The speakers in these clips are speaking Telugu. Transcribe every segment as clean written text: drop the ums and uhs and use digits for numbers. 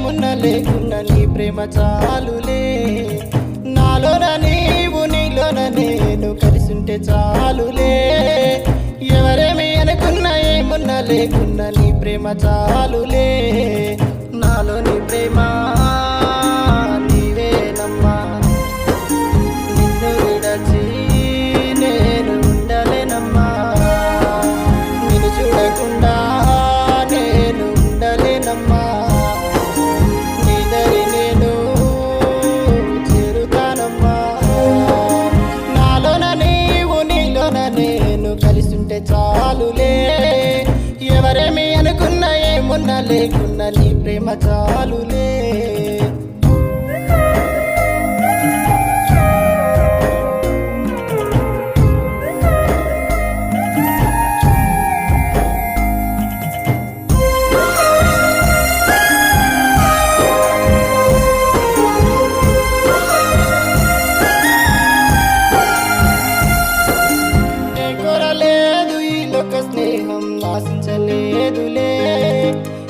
ఏమున్నా లేకున్నా నీ ప్రేమ చాలులే. నాలోన నీవు నీలోన నేను కలిసుంటే చాలులే. ఎవరేమి అనుకున్నా ఏమున్నా లేకున్నా నీ ప్రేమ చాలులే. నాలో నీ ప్రేమ నీవేనమ్మా. నిన్ను విడచి నేను ఉండలేనమ్మా. నిన్ను చూడకుండా నేను ఉండలేనమ్మా. నీ దరి నేను చేరుతానమ్మా. నాలోన నీవు నీలోన నేను కలిసుంటే చాలులే. ఎవరేమి అనుకున్నా ఏమున్నా లేకున్నా నీ ప్రేమ చాలులే. స్నేహం ఆశించలేదులే.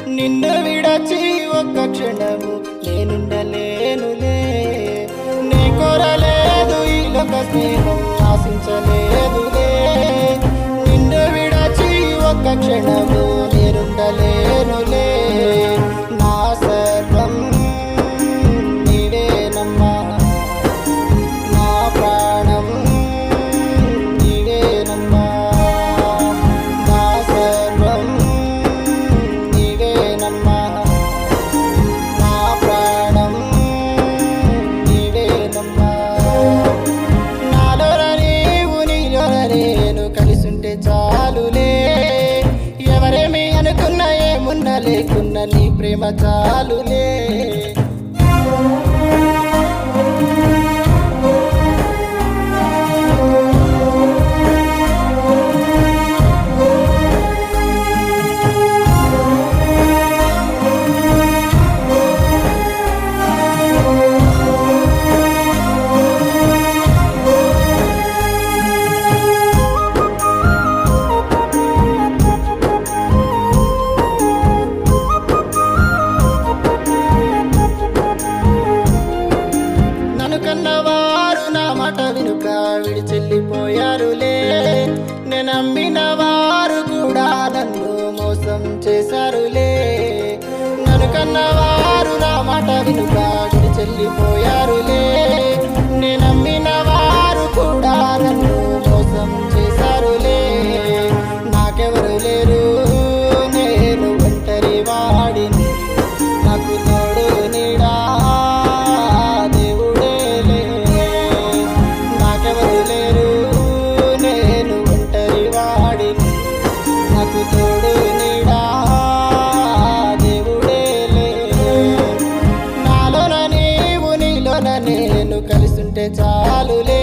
నిన్ను విడచి ఒక్క క్షణము నేనుండలేనులే. నే కోరలేదు ఈ లోక స్నేహం ఆశించలేదులే. నిన్ను విడచి ఒక్క క్షణము నేనుండలేనులే. నా సర్వం నీవేనమ్మా. నా ప్రాణం నీవేనమ్మా. కలిసుంటే చాలులే. ఎవరేమి అనుకున్నా ఏమున్నా లేకున్నా నీ ప్రేమ చాలులే. కన్నవారు నా మాట వినుక విడిచెల్లిపోయారులే. నేను నమ్మిన వారు కూడా నన్ను మోసం చేశారులే. నన్ను కన్నవారు నా మాట వినుక విడిచెల్లిపోయారులే. నేను నమ్మిన వారు కూడా నన్ను మోసం చేశారులే. నాకెవరు లేరు, నేను ఒంటరి వాడిని. నాకు తోడు నీడా తోడు నీడా దేవుడేలే. నాలోన నీవు నీలోన నేను కలిసుంటే చాలులే.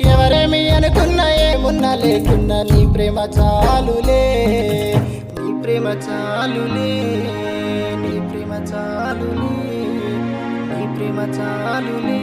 ఎవరేమి అనుకున్నా ఏమున్నా లేకున్నా నీ ప్రేమ చాలులే. నీ ప్రేమ చాలులే. నీ ప్రేమ చాలులే. నీ ప్రేమ చాలులే.